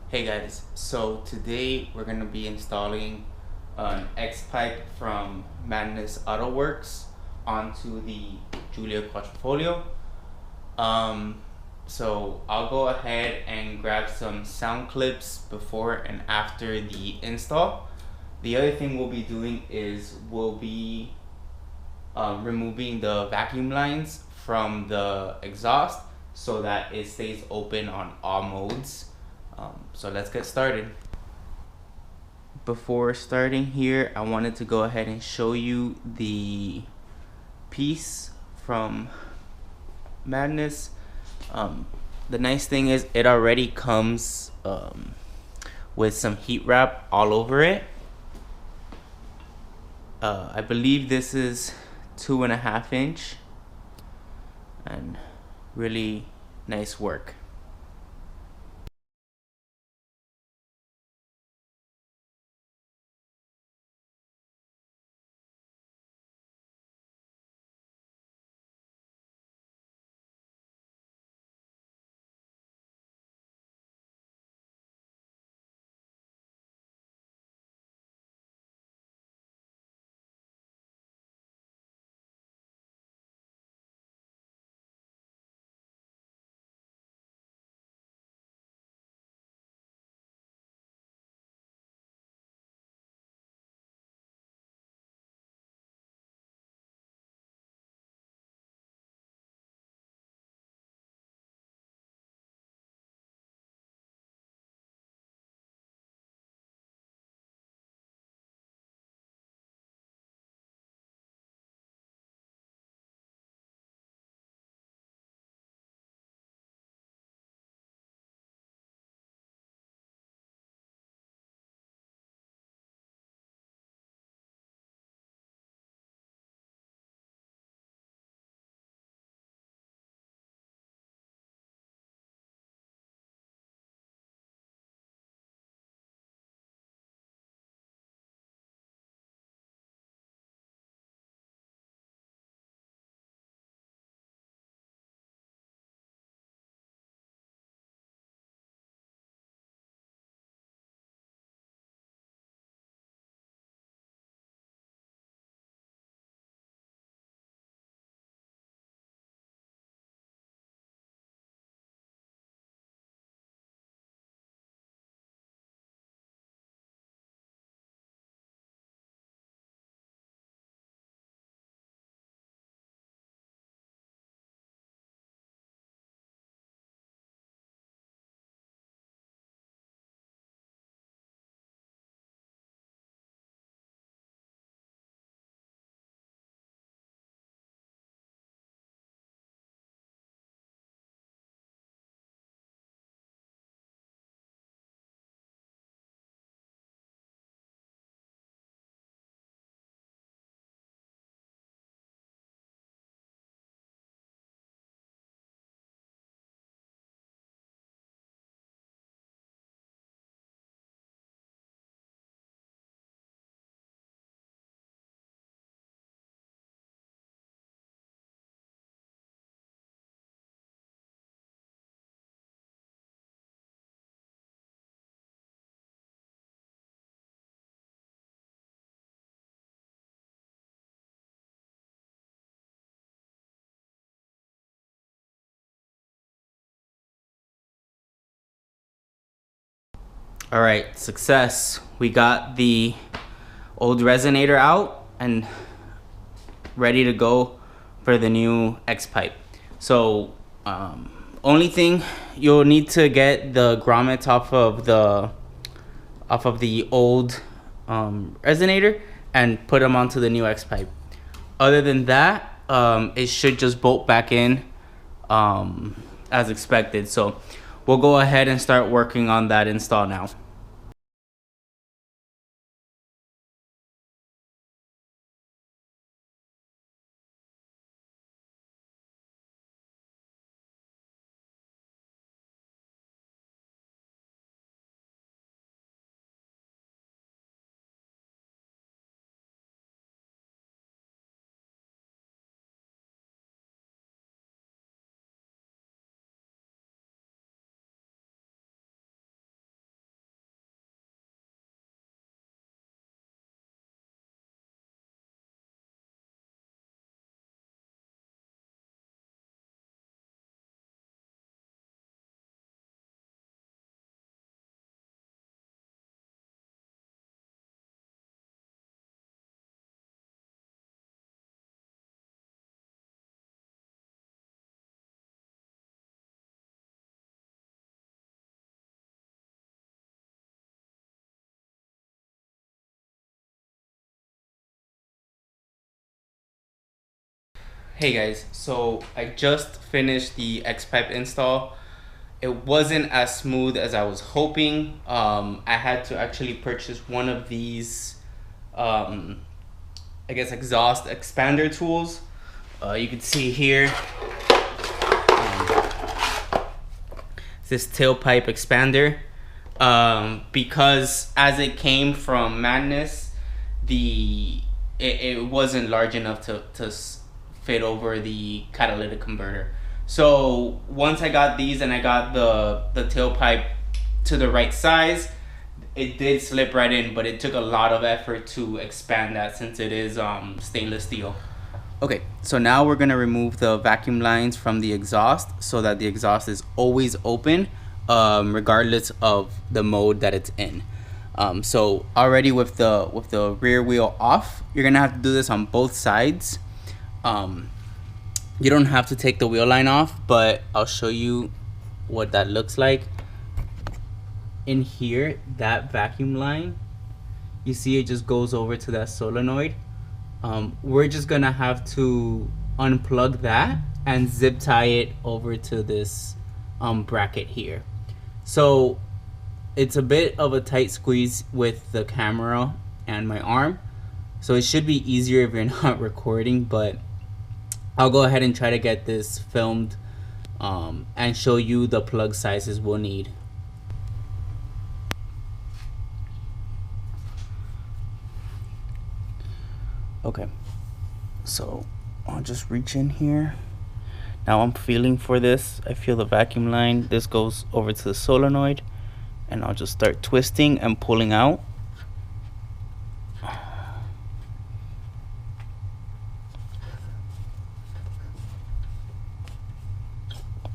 Hey guys, so today we're going to be installing an X pipe from Madness Auto Works onto the Giulia Quadrifoglio. Um, so I'll go ahead and grab some sound clips before and after the install. The other thing we'll be doing is we'll be removing the vacuum lines from the exhaust so that it stays open on all modes. So let's get started. Before starting here, I wanted to go ahead and show you the piece from Madness. The nice thing is it already comes with some heat wrap all over it. I believe this is 2.5 inch and really nice work. All right, success. We got the old resonator out and ready to go for the new X pipe. So only thing, you'll need to get the grommets off of the old resonator and put them onto the new X pipe. Other than that, it should just bolt back in as expected. So we'll go ahead and start working on that install now. Hey guys, so I just finished the X-Pipe install. It wasn't as smooth as I was hoping. I had to actually purchase one of these, I guess, exhaust expander tools. You can see here, this tailpipe expander. Because as it came from Madness, it wasn't large enough to fit over the catalytic converter. So once I got these and I got the tailpipe to the right size, it did slip right in, but it took a lot of effort to expand that since it is stainless steel. Okay, so now we're gonna remove the vacuum lines from the exhaust so that the exhaust is always open, regardless of the mode that it's in. So already with the rear wheel off, you're gonna have to do this on both sides. You don't have to take the wheel line off, but I'll show you what that looks like. In here, that vacuum line, you see it just goes over to that solenoid. We're just gonna have to unplug that and zip tie it over to this bracket here. So it's a bit of a tight squeeze with the camera and my arm, so it should be easier if you're not recording, but I'll go ahead and try to get this filmed and show you the plug sizes we'll need. Okay, so I'll just reach in here. Now I'm feeling for this. I feel the vacuum line. This goes over to the solenoid, and I'll just start twisting and pulling out.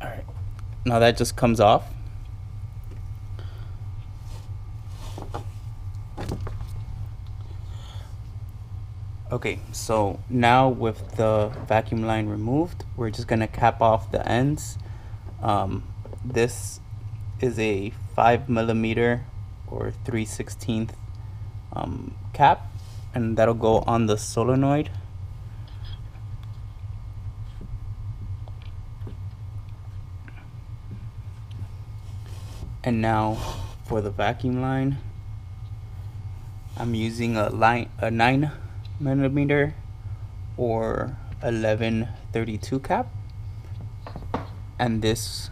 Alright, now that just comes off. Okay, so now with the vacuum line removed, we're just gonna cap off the ends. This is a 5mm or 3/16 cap, and that'll go on the solenoid. And now for the vacuum line, I'm using a 9mm or 11/32 cap, and this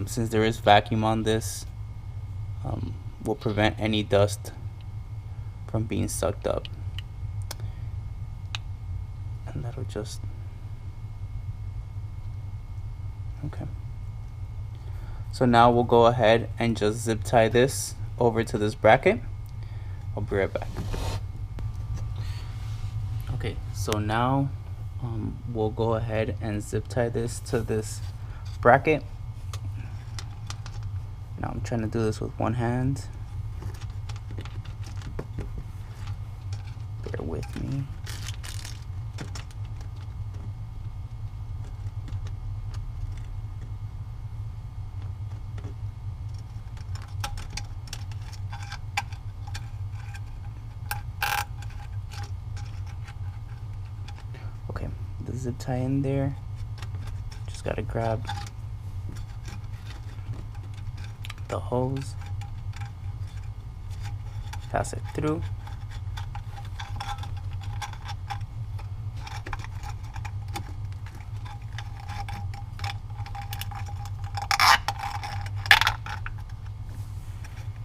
since there is vacuum on this, will prevent any dust from being sucked up, and that'll just okay. So now we'll go ahead and just zip tie this over to this bracket. I'll be right back. Okay, so now we'll go ahead and zip tie this to this bracket. Now I'm trying to do this with one hand. Bear with me. Okay, the zip tie in there. Just gotta grab the hose, pass it through.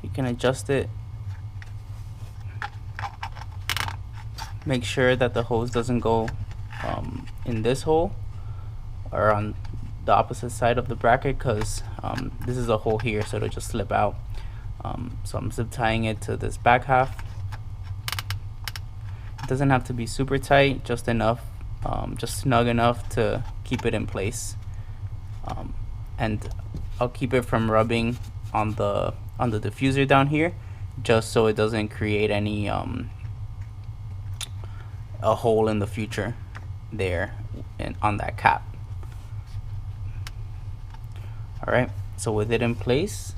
You can adjust it. Make sure that the hose doesn't go in this hole or on the opposite side of the bracket, because this is a hole here, so it'll just slip out. So I'm zip tying it to this back half. It doesn't have to be super tight, just enough, just snug enough to keep it in place. And I'll keep it from rubbing on the diffuser down here, just so it doesn't create any a hole in the future there and on that cap. All right, so with it in place,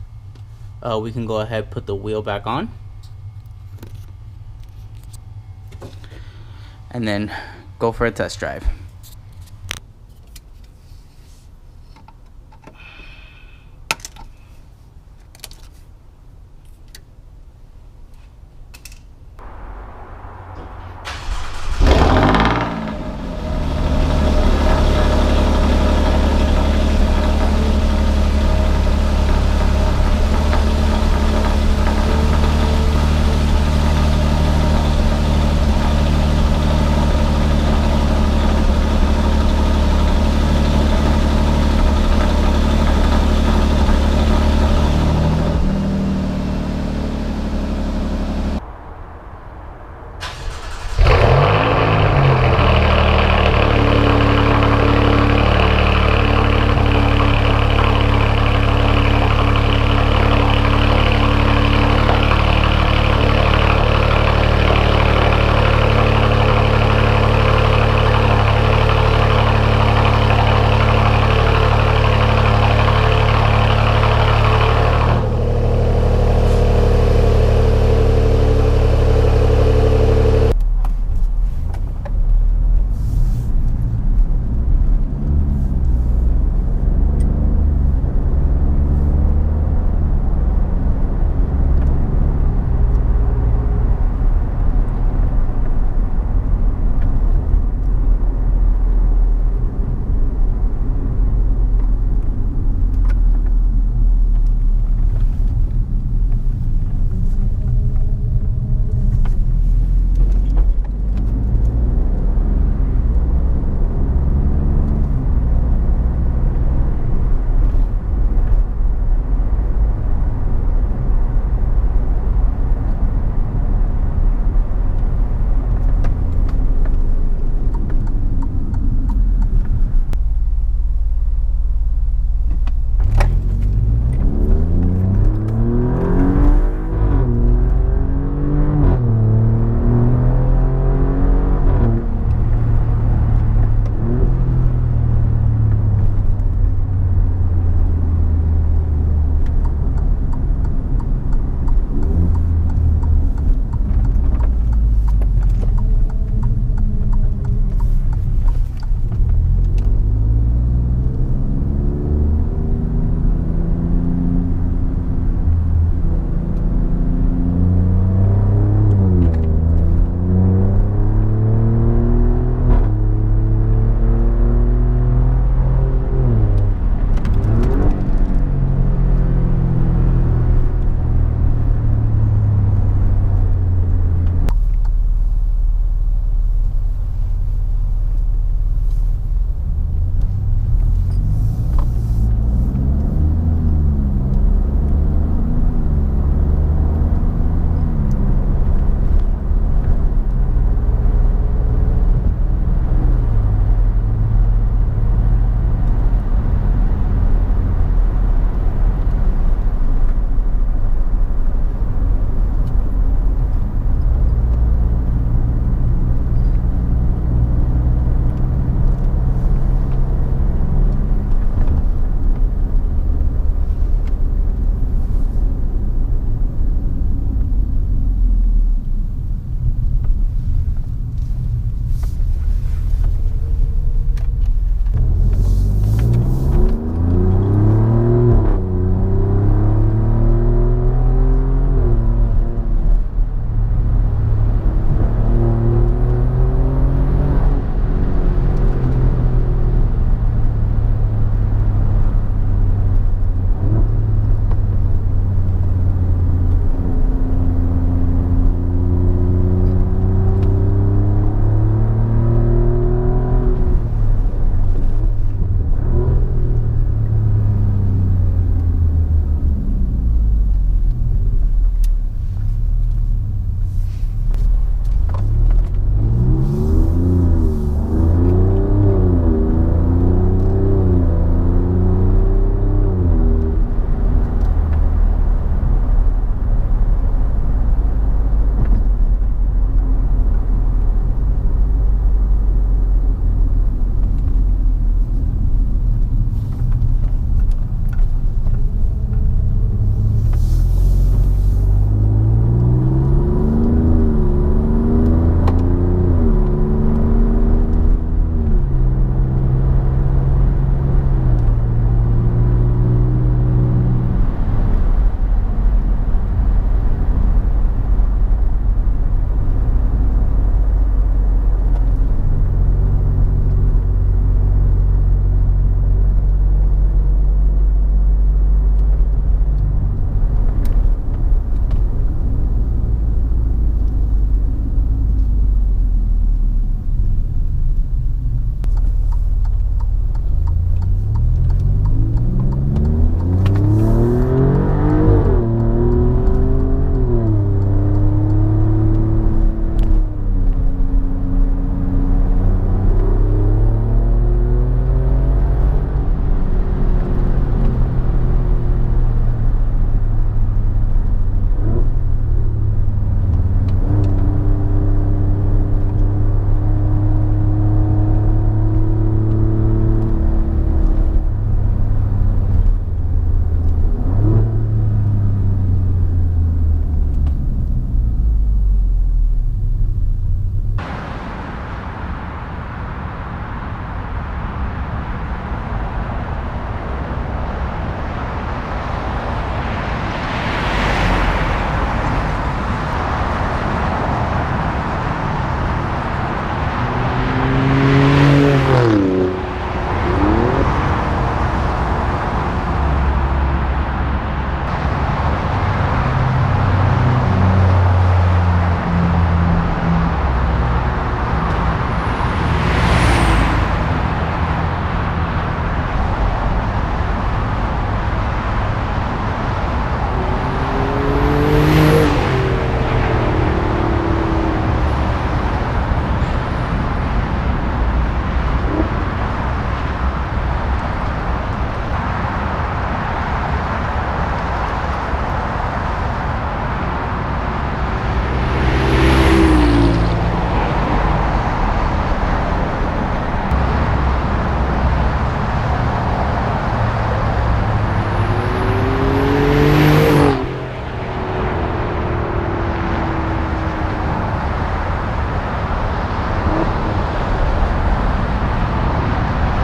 we can go ahead and put the wheel back on, and then go for a test drive.